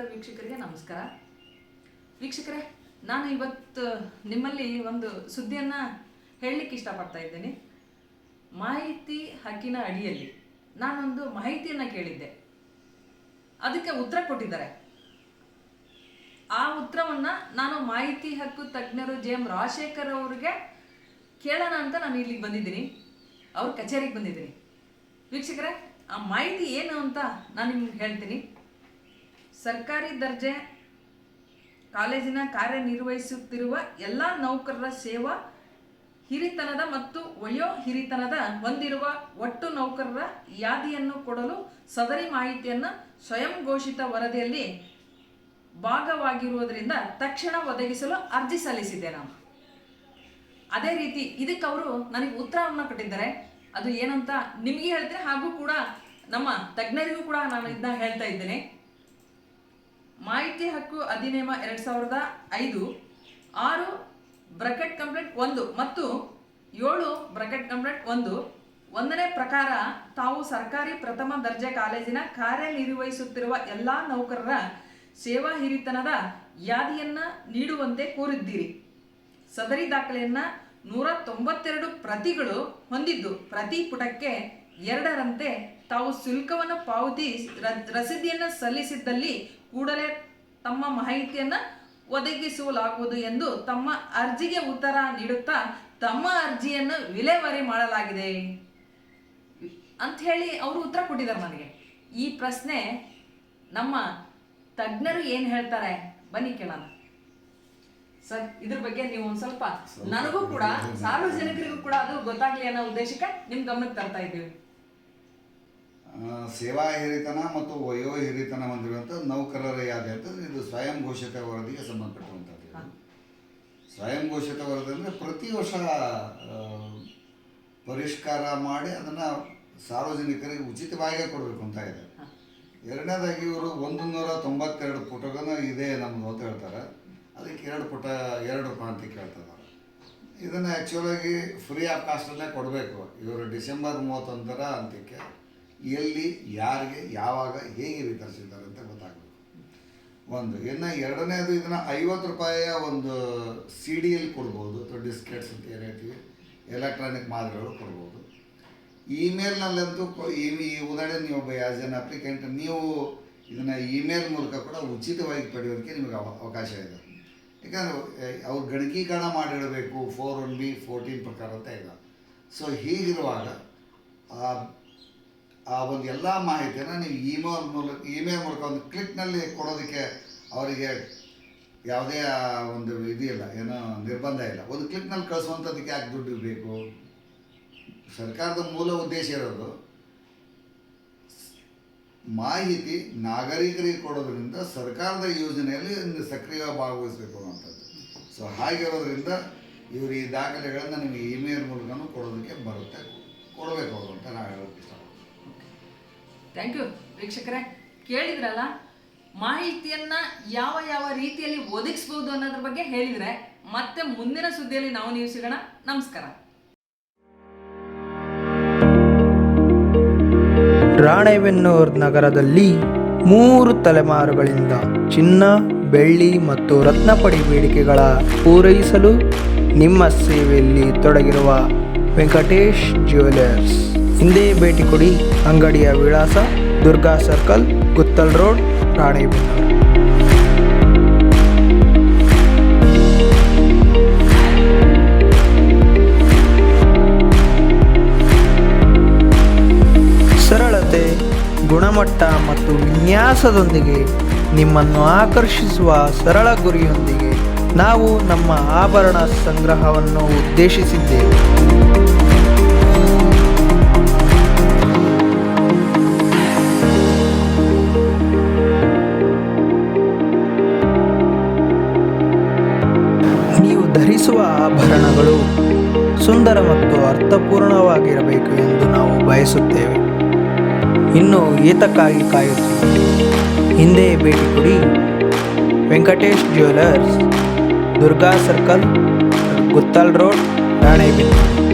ವೀಕ್ಷಕರಿಗೆ ನಮಸ್ಕಾರ. ವೀಕ್ಷಕರೇ, ನಾನು ಇವತ್ತು ನಿಮ್ಮಲ್ಲಿ ಒಂದು ಸುದ್ದಿಯನ್ನು ಹೇಳಲಿಕ್ಕೆ ಇಷ್ಟಪಡ್ತಾ ಇದ್ದೇನೆ. ಮಾಹಿತಿ ಹಕ್ಕಿನ ಅಡಿಯಲ್ಲಿ ನಾನೊಂದು ಮಾಹಿತಿಯನ್ನು ಕೇಳಿದ್ದೆ, ಅದಕ್ಕೆ ಉತ್ತರ ಕೊಟ್ಟಿದ್ದಾರೆ. ಆ ಉತ್ತರವನ್ನು ನಾನು ಮಾಹಿತಿ ಹಕ್ಕು ತಜ್ಞರು JM ರಾಜಶೇಖರ್ ಅವರಿಗೆ ಕೇಳೋಣ ಅಂತ ನಾನು ಇಲ್ಲಿಗೆ ಬಂದಿದ್ದೀನಿ, ಅವ್ರ ಕಚೇರಿಗೆ ಬಂದಿದ್ದೀನಿ. ವೀಕ್ಷಕರೇ, ಆ ಮಾಹಿತಿ ಏನು ಅಂತ ನಾನು ನಿಮ್ಗೆ ಹೇಳ್ತೀನಿ. ಸರ್ಕಾರಿ ದರ್ಜೆ ಕಾಲೇಜಿನ ಕಾರ್ಯನಿರ್ವಹಿಸುತ್ತಿರುವ ಎಲ್ಲ ನೌಕರರ ಸೇವಾ ಹಿರಿತನದ ಮತ್ತು ವಯೋ ಹಿರಿತನದ ಹೊಂದಿರುವ ಒಟ್ಟು ನೌಕರರ ಯಾದಿಯನ್ನು ಕೊಡಲು ಸದರಿ ಮಾಹಿತಿಯನ್ನು ಸ್ವಯಂ ಘೋಷಿತ ವರದಿಯಲ್ಲಿ ಭಾಗವಾಗಿರುವುದರಿಂದ ತಕ್ಷಣ ಒದಗಿಸಲು ಅರ್ಜಿ ಸಲ್ಲಿಸಿದ್ದೆ ನಾನು. ಅದೇ ರೀತಿ ಇದಕ್ಕೆ ಅವರು ನನಗೆ ಉತ್ತರವನ್ನು ಕೊಟ್ಟಿದ್ದಾರೆ. ಅದು ಏನಂತ ನಿಮಗೆ ಹೇಳ್ತೇನೆ, ಹಾಗೂ ಕೂಡ ನಮ್ಮ ತಜ್ಞರಿಗೂ ಕೂಡ ನಾನು ಇದನ್ನ ಹೇಳ್ತಾ ಇದ್ದೇನೆ. ಮಾಹಿತಿ ಹಕ್ಕು ಅಧಿನಿಯಮ 2005 6 ಬ್ರಾಕೆಟ್ ಕಂಪ್ಲೇಂಟ್ 1 ಮತ್ತು 7 ಬ್ರಾಕೆಟ್ ಕಂಪ್ಲೇಂಟ್ 1 ಒಂದನೇ ಪ್ರಕಾರ ತಾವು ಸರ್ಕಾರಿ ಪ್ರಥಮ ದರ್ಜೆ ಕಾಲೇಜಿನ ಕಾರ್ಯನಿರ್ವಹಿಸುತ್ತಿರುವ ಎಲ್ಲ ನೌಕರರ ಸೇವಾ ಹಿರಿತನದ ಯಾದಿಯನ್ನು ನೀಡುವಂತೆ ಕೋರಿದ್ದೀರಿ. ಸದರಿ ದಾಖಲೆಯನ್ನು 192 ಪ್ರತಿಗಳು ಹೊಂದಿದ್ದು, ಪ್ರತಿ ಪುಟಕ್ಕೆ 2ರಂತೆ ತಾವು ಶುಲ್ಕವನ್ನು ಪಾವತಿ ರಸೀದಿಯನ್ನು ಸಲ್ಲಿಸಿದ್ದಲ್ಲಿ ಕೂಡಲೇ ತಮ್ಮ ಮಾಹಿತಿಯನ್ನು ಒದಗಿಸಲಾಗುವುದು ಎಂದು ತಮ್ಮ ಅರ್ಜಿಗೆ ಉತ್ತರ ನೀಡುತ್ತಾ ತಮ್ಮ ಅರ್ಜಿಯನ್ನು ವಿಲೇವಾರಿ ಮಾಡಲಾಗಿದೆ ಅಂತ ಹೇಳಿ ಅವರು ಉತ್ತರ ಕೊಟ್ಟಿದ್ದಾರೆ ನನಗೆ. ಈ ಪ್ರಶ್ನೆ ನಮ್ಮ ತಜ್ಞರು ಏನು ಹೇಳ್ತಾರೆ ಬನ್ನಿ ಕೇಳೋಣ. ಸರ್, ಇದ್ರ ಬಗ್ಗೆ ನೀವು ಒಂದು ಸ್ವಲ್ಪ ನನಗೂ ಕೂಡ ಸಾರ್ವಜನಿಕರಿಗೂ ಕೂಡ ಅದು ಗೊತ್ತಾಗ್ಲಿ ಅನ್ನೋ ಉದ್ದೇಶಕ್ಕೆ ನಿಮ್ ಗಮನಕ್ಕೆ ತರ್ತಾ ಇದ್ದೀವಿ. ಸೇವಾ ಹಿರಿತನ ಮತ್ತು ವಯೋ ಹಿರಿತನ ಹೊಂದಿರುವಂಥ ನೌಕರರ ಯಾದಿ ಅಂತ ಇದು ಸ್ವಯಂ ಘೋಷಿತ ವರದಿಗೆ ಸಂಬಂಧಪಟ್ಟಂಥದ್ದು. ಸ್ವಯಂ ಘೋಷಿತ ವರದಿ ಅಂದರೆ ಪ್ರತಿ ವರ್ಷ ಪರಿಷ್ಕಾರ ಮಾಡಿ ಅದನ್ನು ಸಾರ್ವಜನಿಕರಿಗೆ ಉಚಿತವಾಗಿ ಕೊಡಬೇಕು ಅಂತ ಇದೆ. ಎರಡನೇದಾಗಿ ಇವರು 192 ಪುಟಗಳು ಇದೆ ನಮ್ಮದು ಅಂತ ಹೇಳ್ತಾರೆ. ಅದಕ್ಕೆ 2 ಪುಟ 2 ರೂಪಾಯಿ ಅಂತ ಕೇಳ್ತಿದ್ದಾರೆ. ಇದನ್ನು ಆ್ಯಕ್ಚುಲಾಗಿ ಫ್ರೀ ಆಫ್ ಕಾಸ್ಟಲ್ಲೇ ಕೊಡಬೇಕು. ಇವರು ಡಿಸೆಂಬರ್ 31 ಅಂತಕ್ಕೆ ಎಲ್ಲಿ ಯಾರಿಗೆ ಯಾವಾಗ ಹೇಗೆ ವಿತರಿಸಿದ್ದಾರೆ ಅಂತ ಗೊತ್ತಾಗಬೇಕು ಒಂದು. ಇನ್ನು ಎರಡನೇದು, ಇದನ್ನು 50 ರೂಪಾಯಿಯ ಒಂದು CD-ಯಲ್ಲಿ ಕೊಡ್ಬೋದು, ಅಥವಾ ಡಿಸ್ಕೆಟ್ಸ್ ಅಂತ ಏನು ಹೇಳ್ತೀವಿ, ಎಲೆಕ್ಟ್ರಾನಿಕ್ ಮಾದರಿಗಳು ಕೊಡ್ಬೋದು. ಇಮೇಲ್ನಲ್ಲಂತೂ ಈ ಉದಾಹರಣೆ ನೀವು ಒಬ್ಬ ಆ್ಯಸ್ ಎನ್ ಅಪ್ಲಿಕೆಂಟ್ ನೀವು ಇದನ್ನು ಇಮೇಲ್ ಮೂಲಕ ಕೂಡ ಉಚಿತವಾಗಿ ಪಡೆಯೋದಕ್ಕೆ ನಿಮಗೆ ಅವಕಾಶ ಇದೆ. ಯಾಕಂದರೆ ಅವ್ರು ಗಣಕೀಕರಣ ಮಾಡಿಡಬೇಕು 4(1)B 14 ಪ್ರಕಾರ ಅಂತ ಇದೆ. ಸೊ ಹೀಗಿರುವಾಗ ಆ ಒಂದು ಎಲ್ಲ ಮಾಹಿತಿಯನ್ನು ನೀವು ಇಮೇಲ್ ಮೂಲಕ ಒಂದು ಕ್ಲಿಕ್ನಲ್ಲಿ ಕೊಡೋದಕ್ಕೆ ಅವರಿಗೆ ಯಾವುದೇ ಒಂದು ಇದಿಲ್ಲ, ಏನೋ ನಿರ್ಬಂಧ ಇಲ್ಲ. ಒಂದು ಕ್ಲಿಕ್ನಲ್ಲಿ ಕಳಿಸುವಂಥದ್ದಕ್ಕೆ ಯಾಕೆ ದುಡ್ಡು ಬೇಕು? ಸರ್ಕಾರದ ಮೂಲ ಉದ್ದೇಶ ಇರೋದು ಮಾಹಿತಿ ನಾಗರಿಕರಿಗೆ ಕೊಡೋದ್ರಿಂದ ಸರ್ಕಾರದ ಯೋಜನೆಯಲ್ಲಿ ಸಕ್ರಿಯವಾಗಿ ಭಾಗವಹಿಸಬೇಕು ಅನ್ನೋಂಥದ್ದು. ಸೊ ಹಾಗಿರೋದ್ರಿಂದ ಇವರು ಈ ದಾಖಲೆಗಳನ್ನು ನಿಮಗೆ ಇಮೇಲ್ ಮೂಲಕನೂ ಕೊಡೋದಕ್ಕೆ ಬರುತ್ತೆ, ಕೊಡಬೇಕು ಅವರು ಅಂತ ನಾನು ಹೇಳೋಕ್ಕೆ ಇಷ್ಟಪಡ್ತೀನಿ. ಥ್ಯಾಂಕ್ ಯು ವೀಕ್ಷಕರೇ. ಕೇಳಿದ್ರಲ್ಲ, ಮಾಹಿತಿಯನ್ನು ಯಾವ ಯಾವ ರೀತಿಯಲ್ಲಿ ಒದಗಿಸ್ಬೋದು ಅನ್ನೋದ್ರ ಬಗ್ಗೆ ಹೇಳಿದರೆ, ಮತ್ತೆ ಮುಂದಿನ ಸುದ್ದಿಯಲ್ಲಿ ನೀವು ಸಿಗೋಣ. ನಮಸ್ಕಾರ. ರಾಣೆಬೆನ್ನೂರು ನಗರದಲ್ಲಿ 3 ತಲೆಮಾರುಗಳಿಂದ ಚಿನ್ನ, ಬೆಳ್ಳಿ ಮತ್ತು ರತ್ನಪಡಿ ಬೇಡಿಕೆಗಳ ಪೂರೈಸಲು ನಿಮ್ಮ ಸೇವೆಯಲ್ಲಿ ತೊಡಗಿರುವ ವೆಂಕಟೇಶ್ ಜ್ಯುವೆಲರ್ಸ್ ಹಿಂದೆ ಭೇಟಿ ಕೊಡಿ. ಅಂಗಡಿಯ ವಿಳಾಸ ದುರ್ಗಾ ಸರ್ಕಲ್, ಗುತ್ತಲ್ ರೋಡ್, ರಾಣೆಬೆನ್ನೂರು. ಸರಳತೆ, ಗುಣಮಟ್ಟ ಮತ್ತು ವಿನ್ಯಾಸದೊಂದಿಗೆ ನಿಮ್ಮನ್ನು ಆಕರ್ಷಿಸುವ ಸರಳ ಗುರಿಯೊಂದಿಗೆ ನಾವು ನಮ್ಮ ಆಭರಣ ಸಂಗ್ರಹವನ್ನು ಉದ್ದೇಶಿಸಿದ್ದೇವೆ. ನೀವು ಧರಿಸುವ ಆಭರಣಗಳು ಸುಂದರ ಮತ್ತು ಅರ್ಥಪೂರ್ಣವಾಗಿರಬೇಕು ಎಂದು ನಾವು ಬಯಸುತ್ತೇವೆ. ಇನ್ನು ಏತಕ್ಕಾಗಿ ಕಾಯುತ್ತೀವಿ? ಹಿಂದೆ ಭೇಟಿ ಕೊಡಿ. Venkatesh jewellers, Durga circle, Guttal road, Ranebennur.